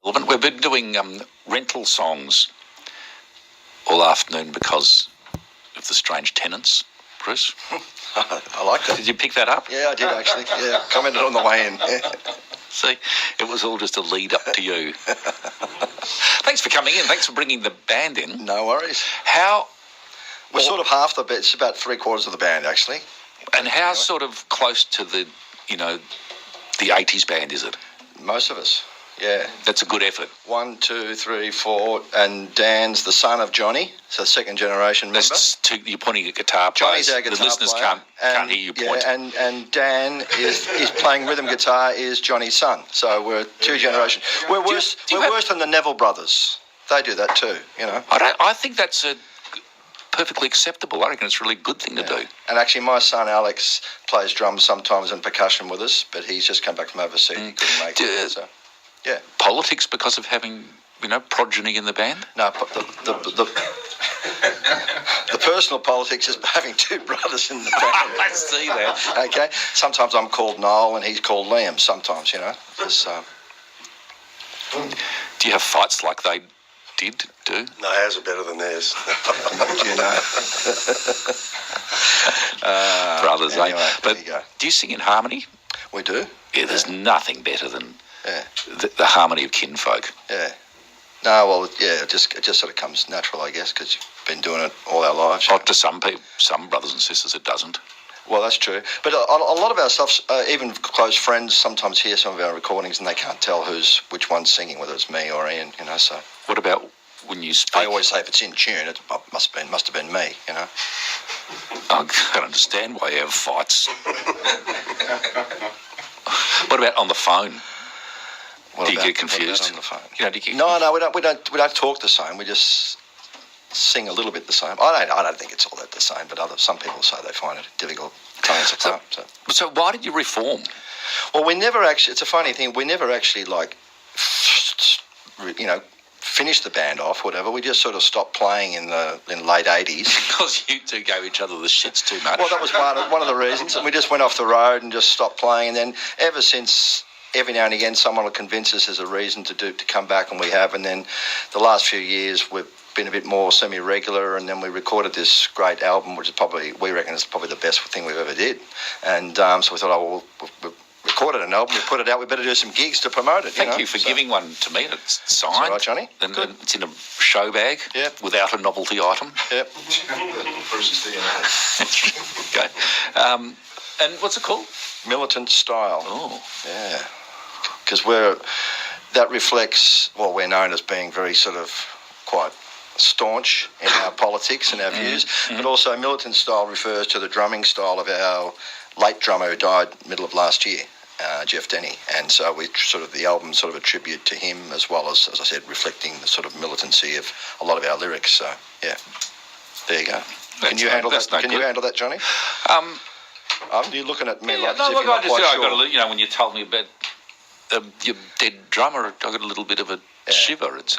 We've been doing rental songs all afternoon because of the strange tenants, Chris. I like that. Did you pick that up? Yeah, I did actually. Yeah, commented on the way in. Yeah. See, it was all just a lead up to you. Thanks for coming in. Thanks for bringing the band in. No worries. We're sort of half the band. It's about 3/4 of the band, actually. And how sort of close to the 80s band is it? Most of us. Yeah. That's a good effort. 1, 2, 3, 4, and Dan's the son of Johnny, so second generation member. You're pointing at guitar players. Johnny's our guitar The listeners player. can't hear you point. Yeah, and Dan is playing rhythm guitar, is Johnny's son. So we're two generations. We're worse than the Neville brothers. They do that too, you know. I think that's a perfectly acceptable. I reckon it's a really good thing to do. And actually my son Alex plays drums sometimes and percussion with us, but he's just come back from overseas. He couldn't make it. So. Yeah. Politics because of having, progeny in the band? No, the personal politics is having two brothers in the band. I see that. Okay. Sometimes I'm called Noel and he's called Liam. Sometimes, Just, do you have fights like they did do? No, ours are better than theirs. Do you know? Brothers, anyway, But there you go. do you sing in harmony? We do. Yeah, there's nothing better than Yeah. the harmony of kinfolk. Yeah. No, well, yeah, it just sort of comes natural, I guess, because you've been doing it all our lives. Oh, to some people, some brothers and sisters, it doesn't. Well, that's true. But a lot of our stuff, even close friends sometimes hear some of our recordings and they can't tell which one's singing, whether it's me or Ian, so. What about when you speak? I always say if it's in tune, it must have been me, I can't understand why you have fights. What about on the phone? Do you get confused? On the phone? No, we don't talk the same. We just sing a little bit the same. I don't think it's all that the same, but some people say they find it difficult. So why did you reform? Well, we never actually. It's a funny thing. We never actually finished the band off. Whatever. We just sort of stopped playing in late 80s. Because you two gave each other the shits too much. Well, that was one of the reasons, and we just went off the road and just stopped playing. And then ever since. Every now and again, someone will convince us there's a reason to come back, and we have. And then the last few years, we've been a bit more semi-regular, and then we recorded this great album, which is we reckon is probably the best thing we've ever did. And so we thought, we've recorded an album, we put it out, we better do some gigs to promote it. Thank you for giving one to me. It's signed. That's all right, Johnny. And it's in a show bag. Yep. Without a novelty item. Yep. Versus DNA. Okay. And what's it called? Militant Style. Oh. Yeah. Because that reflects, we're known as being very sort of quite staunch in our politics and our views, but also militant style refers to the drumming style of our late drummer who died middle of last year, Jeff Denny. And so the album sort of a tribute to him, as well as I said, reflecting the sort of militancy of a lot of our lyrics. So, yeah, there you go. Can you handle that? Can you handle that, Johnny? You're looking at me like as if you're not quite sure. When you told me about your dead drummer, I got a little bit of a shiver. It's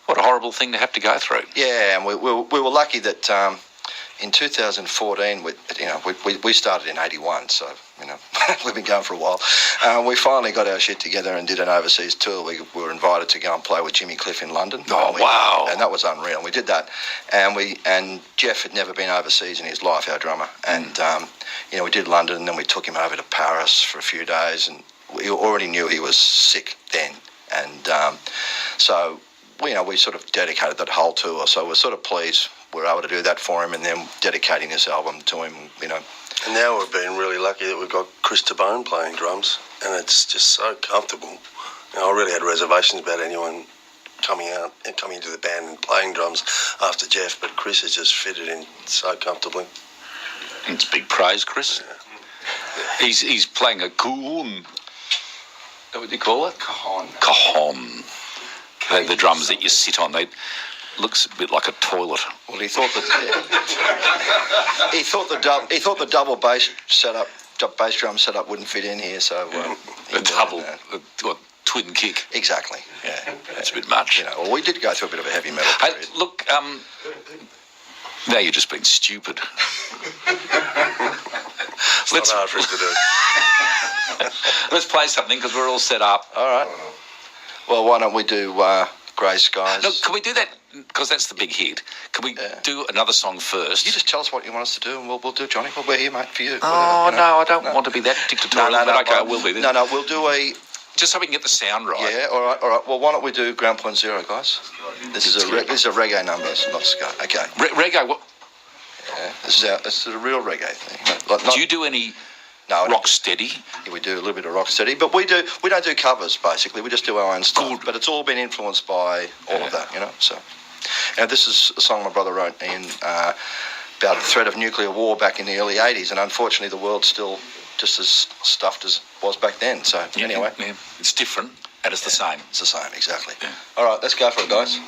what a horrible thing to have to go through. Yeah, and we were lucky that in 2014, we started in 81, so we've been going for a while. We finally got our shit together and did an overseas tour. We were invited to go and play with Jimmy Cliff in London. Oh, wow! And that was unreal. We did that, and Jeff had never been overseas in his life, our drummer, and we did London, and then we took him over to Paris for a few days, and we already knew he was sick then, and so we sort of dedicated that whole tour. So we're sort of pleased we're able to do that for him, and then dedicating this album to him. And now we've been really lucky that we've got Chris Tabone playing drums, and it's just so comfortable. I really had reservations about anyone coming into the band and playing drums after Jeff, but Chris has just fitted in so comfortably. It's big praise, Chris. Yeah. He's playing a cajon. Is that what you call it? Cajon. The drums that you sit on. Looks a bit like a toilet. Well, he thought the double bass drum setup wouldn't fit in here, so a twin kick. Exactly. Yeah, that's a bit much. Well, we did go through a bit of a heavy metal period. Hey, look, now you're just being stupid. It's not hard for us to do. Let's play something because we're all set up. All right. Well, why don't we do Grey Skies? No, can we do that? Because that's the big hit. Can we do another song first? You just tell us what you want us to do, and we'll do, Johnny. Well, we're here, mate, for you. Oh, Whatever, you know. no, I don't want to be that dictatorial, but okay, I will be. No, we'll do a... Just so we can get the sound right. Yeah, all right. Well, why don't we do Ground Point Zero, guys? This is a reggae number, it's not ska. Okay. Reggae, what? Yeah, this is a real reggae thing. Do you do any no, rock steady? Yeah, we do a little bit of rock steady, but we don't do covers, basically. We just do our own stuff. Cool. But it's all been influenced by all of that, you know, so... Now, this is a song my brother wrote in about the threat of nuclear war back in the early 80s, and unfortunately the world's still just as stuffed as was back then. So, anyway. Yeah. It's different, and it's the same. It's the same, exactly. Yeah. All right, let's go for it, guys.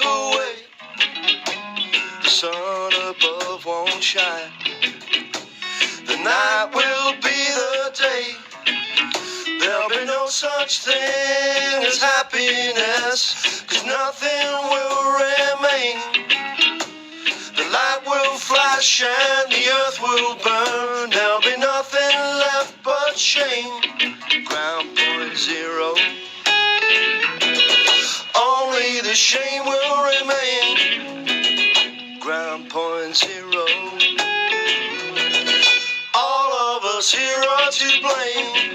Away. The sun above won't shine. The night will be the day. There'll be no such thing as happiness, 'cause nothing will remain. The light will flash and the earth will burn. There'll be nothing left but shame. Ground point zero. Only the shame will remain. Ground point zero. All of us here are to blame.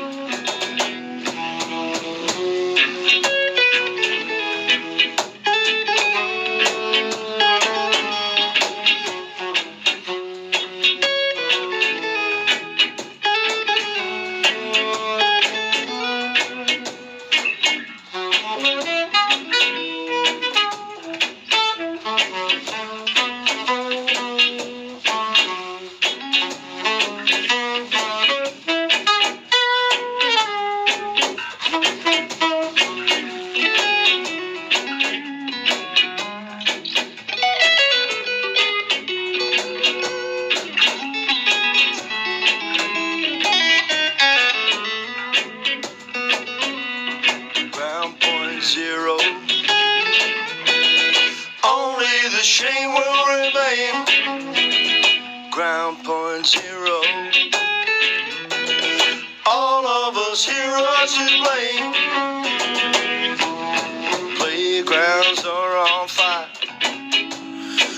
Zero. Only the shame will remain. Ground point zero. All of us here are to blame. Playgrounds are on fire.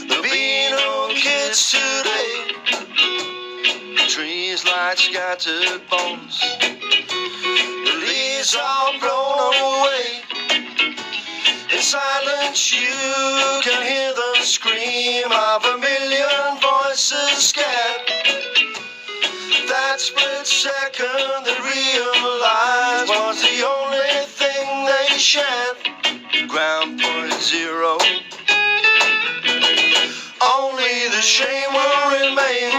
There'll be no kids today. Trees like scattered bones. The leaves are blown away. In silence you can hear the scream of a million voices scattered. That split second they realized was the only thing they shared. Ground point zero. Only the shame will remain.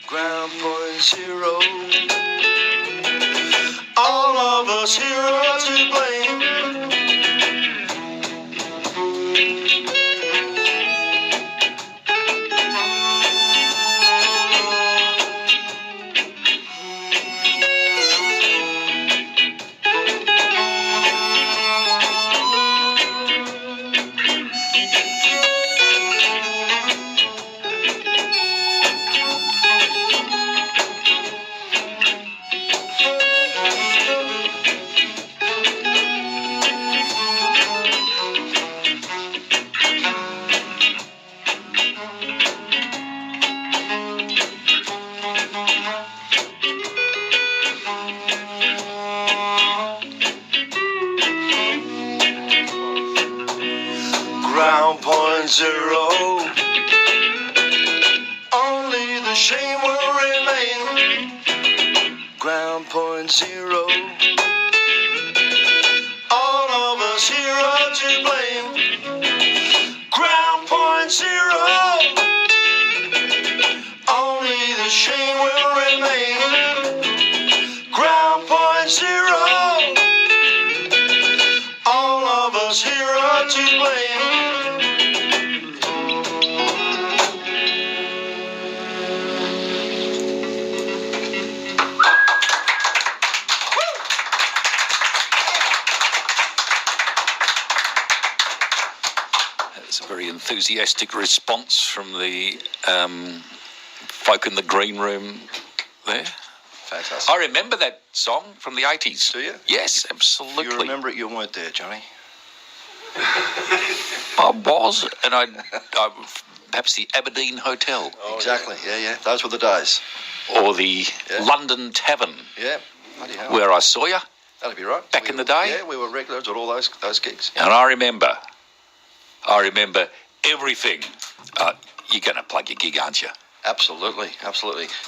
Ground point zero. All of us here are to blame. Ground point zero. Only the shame will remain. Ground point zero. All of us here are to blame. It's a very enthusiastic response from the folk in the green room there. Fantastic. I remember that song from the 80s. Do you? Yes, absolutely. You remember it, you weren't there, Johnny. I was, and I perhaps the Aberdeen Hotel. Oh, exactly, yeah. Those were the days. Or the London Tavern. Yeah, bloody hell. Where I saw you. That'd be right. Back in the day? Yeah, we were regulars at all those gigs. And I remember everything. You're going to plug your gig, aren't you? Absolutely.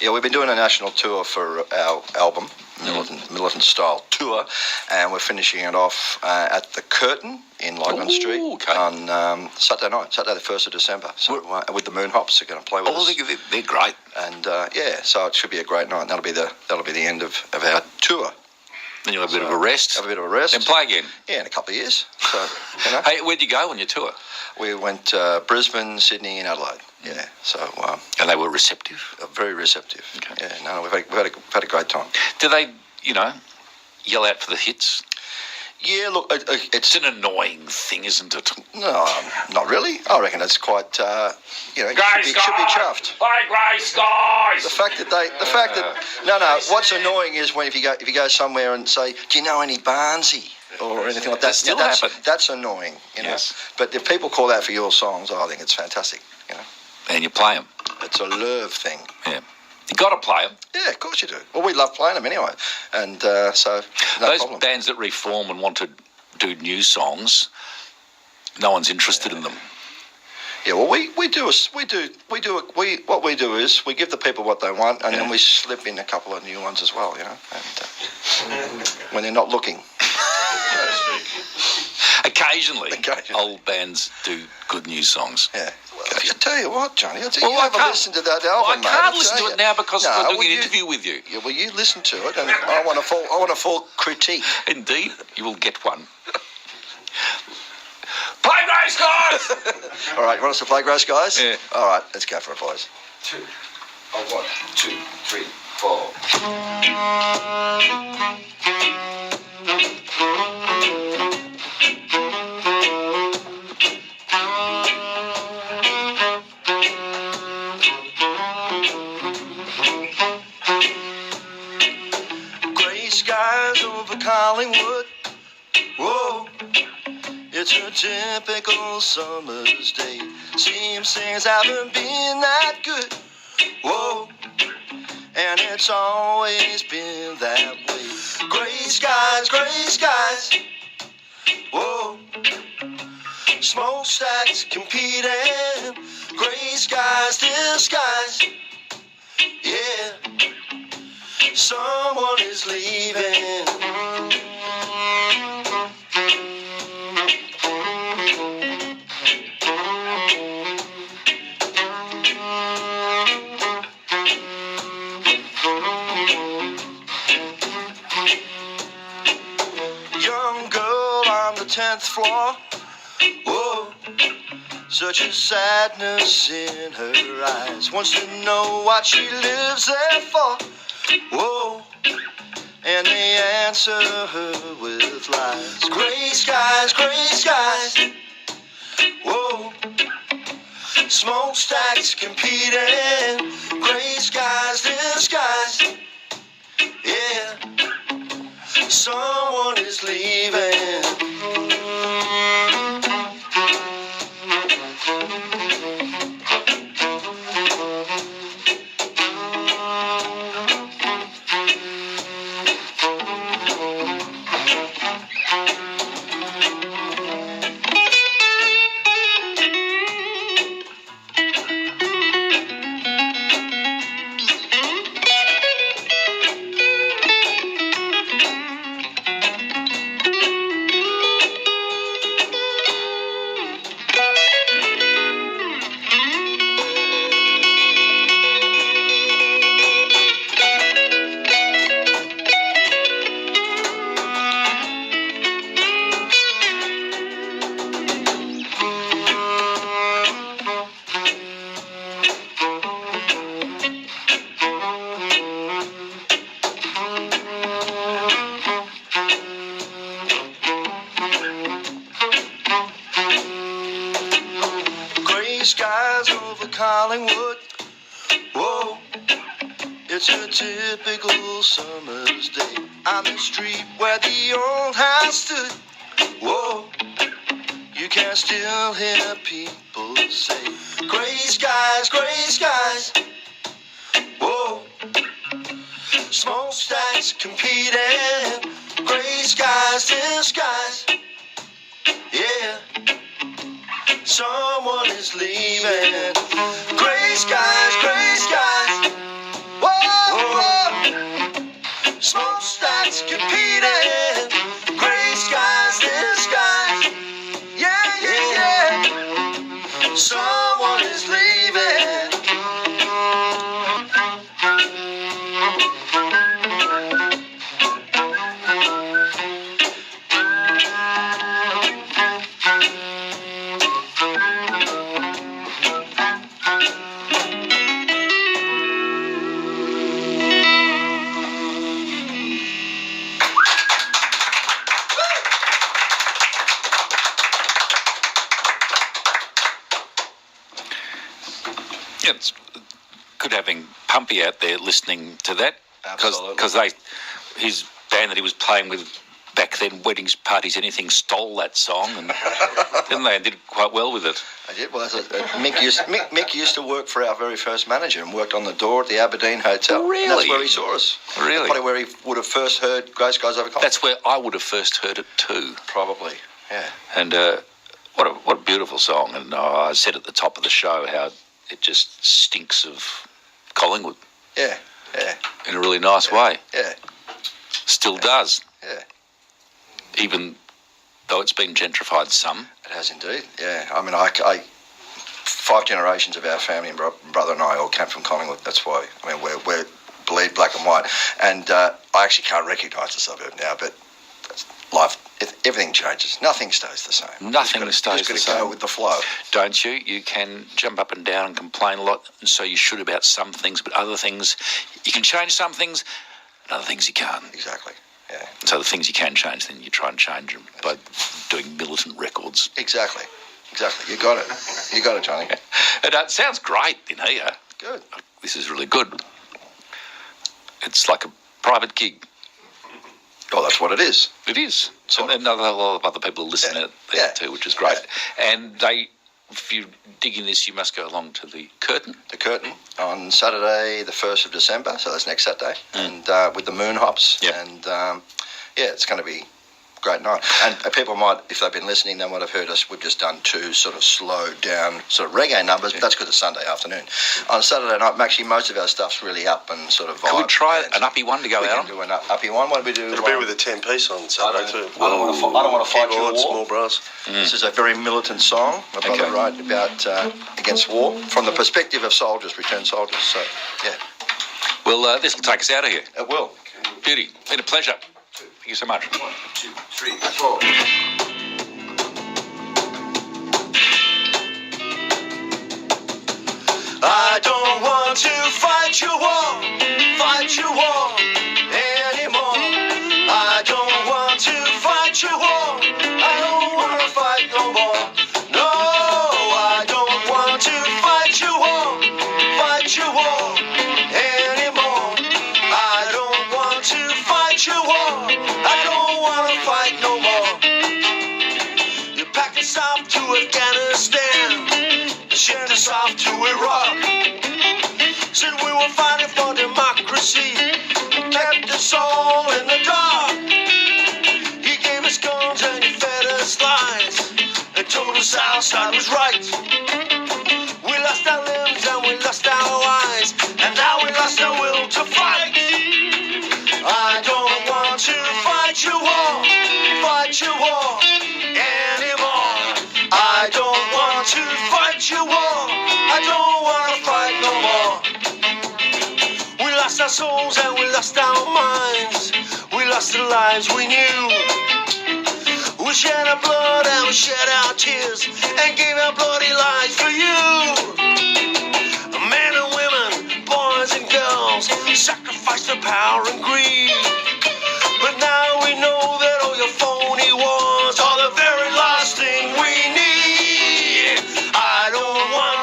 Yeah, we've been doing a national tour for our album, Militant Style Tour, and we're finishing it off at the Curtain in Lygon Street on Saturday night, Saturday the 1st of December. So with the Moon Hops, they're going to play with us. They're great. And so it should be a great night. That'll be the end of our tour. Then you'll have a bit of a rest. Have a bit of a rest. And play again. Yeah, in a couple of years. So, Hey, where'd you go on your tour? We went Brisbane, Sydney, and Adelaide. Yeah, so and they were receptive. Very receptive. Okay. Yeah, no, we've had a great time. Do they, yell out for the hits? Yeah, look, It's an annoying thing, isn't it? No, not really. I reckon it's quite, should be chuffed. Play Grey Skies! The fact that what's annoying is when if you go somewhere and say, do you know any Barnsey or anything like that? That still happen. That's annoying, Yes. But if people call out for your songs, I think it's fantastic. And you play them. It's a love thing. Yeah. You got to play them. Yeah, of course you do. Well, we love playing them anyway, and so Those problem. bands that reform and want to do new songs, no one's interested in them. Yeah, well, what we do is we give the people what they want, and then we slip in a couple of new ones as well, and when they're not looking. Occasionally, old bands do good new songs. Yeah. Well, I tell you what, Johnny, you I haven't listened to that album, I can't listen to it now because we're doing an you, interview with you. Yeah, well, you listen to it, and I want a full critique. Indeed, you will get one. Play Grey Skies! All right, you want us to play Grey Skies? Yeah. All right, let's go for it, boys. 2. 1, 2, 3, 4. Grey skies over Collingwood. Whoa. It's a typical summer's day. Seems things haven't been that good. Whoa. And it's always been that way. Grey skies. Whoa. Smokestacks competing. Grey skies, disguise. Yeah. Someone is leaving. Young girl on the 10th floor. Whoa. Such a sadness in her eyes. Wants to know what she lives there for. Whoa. And they answer her with lies. Grey skies. Whoa. Smokestacks competing. Grey skies, disguise. Yeah. Someone is leaving. grey skies over Collingwood. Whoa, it's a typical summer's day on the street where the old house stood. Whoa, you can still hear people say, grey skies, grey skies. Whoa, smokestacks competing, grey skies, skies. Yeah, someone is leaving. Grey skies, grey skies. Whoa, whoa. Smokestacks competing. Grey skies, skies. Yeah, yeah, yeah. Someone is leaving. It's good having Pumpy out there listening to that, Absolutely. because his band that he was playing with back then, weddings, parties, anything, stole that song, and didn't they? And did quite well with it. I did. Well, Mick used to work for our very first manager and worked on the door at the Aberdeen Hotel. Really? And that's where he saw us. Really? Probably where he would have first heard Grey Skies Over Collingwood. That's where I would have first heard it too. Probably, yeah. And what a beautiful song. And I said at the top of the show how it just stinks of Collingwood Yeah, yeah, in a really nice way. yeah, Still does, yeah. even though it's been gentrified some. It has indeed, yeah. I mean, I 5 generations of our family and brother and I all came from Collingwood. That's why, I mean, we're bleed black and white. And I actually can't recognise the suburb now, but life, everything changes. Nothing stays the same. Nothing stays the Just same. got to go with the flow. Don't you? You can jump up and down and complain a lot, and so you should about some things, but other things, you can change some things, and other things you can't. Exactly, yeah. So the things you can change, then you try and change them by doing militant records. Exactly. You got it. You got it, Johnny. It sounds great in here. Good. This is really good. It's like a private gig. Oh, that's what it is. It is. Sort And a lot of other people listen to it there too, which is great. And if you dig in this, you must go along to the Curtain. The Curtain on Saturday, the 1st of December, so that's next Saturday, and with the Moon Hops. Yep. And it's going to be a great night. And people might, if they've been listening, they might have heard us. We've just done 2 sort of slowed down sort of reggae numbers, but that's because it's Sunday afternoon. On Saturday night, actually, most of our stuff's really up and sort of vibe. Can we try bands. an uppy one to go We out can do an uppy one. What do we do? It'll be with a 10-piece on Saturday too. I don't want to fight you a Keyboards, war. small brass. This is a very militant song. My brother Okay. wrote about against war from the perspective of soldiers, returned soldiers. So, yeah, Well, this will take us out of here. it will. Beauty. Been a pleasure. Thank you so much. 1, 2, 3, 4. I don't want to fight your war anymore. I don't want to fight your war. I don't want to fight no more. No, I don't want to fight your war anymore. I don't want to fight your war. I don't want to fight no more. You packed us off to Afghanistan, shipped us off to Iraq. Said we were fighting for democracy, kept us all in the dark. He gave us guns and he fed us lies, and told us our side was right. We lost our limbs and we lost our eyes, and now we lost our will to fight. I don't want to fight your war anymore. I don't want to fight your war. I don't want to fight no more. We lost our souls and we lost our minds. We lost the lives we knew. We shed our blood and we shed our tears and gave our bloody lives for you. Men and women, boys and girls, sacrificed their power and greed. But now we know that all your phony wars are the very last thing we need. I don't want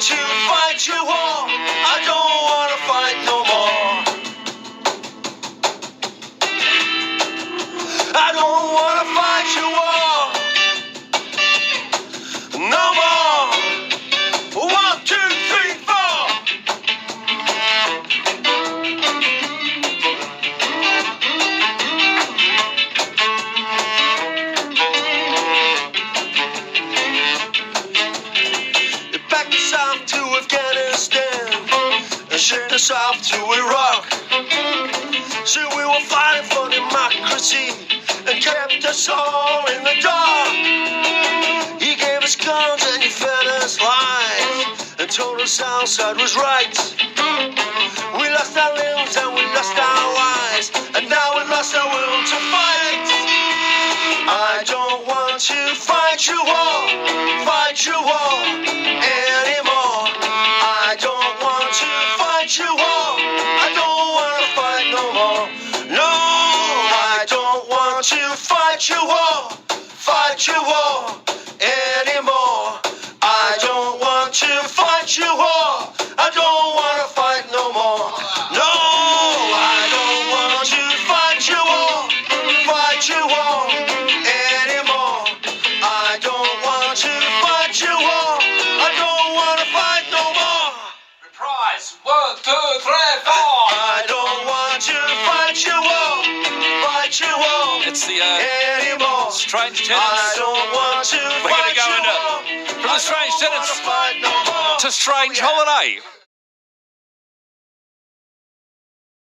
to fight your war. I don't want to fight no more. I don't want to fight your war. No more. 1, 2, 3, 4. You backed us off to Afghanistan and shipped us off to Iraq. So we were fighting for democracy and kept us all in the dark. He gave us guns and he fed us lies and told us our side was right. We lost our limbs and we lost our lives, and now we lost our will to fight. I don't want to fight your war anymore. I don't want to fight your war. I don't want to fight no more. No, I don't want to fight your war anymore. I don't want to fight your war. I don't want to fight no more. No, I don't want to fight your war anymore. I don't want to fight your war. I don't want to fight no more. Reprise. 1, 2, 3, 4. I don't want to fight your war It's the anymore. Strange I Tenants. don't want to We're going to fight go your into war. from the Strange I don't Tenants wanna fight no more. to Strange Holiday.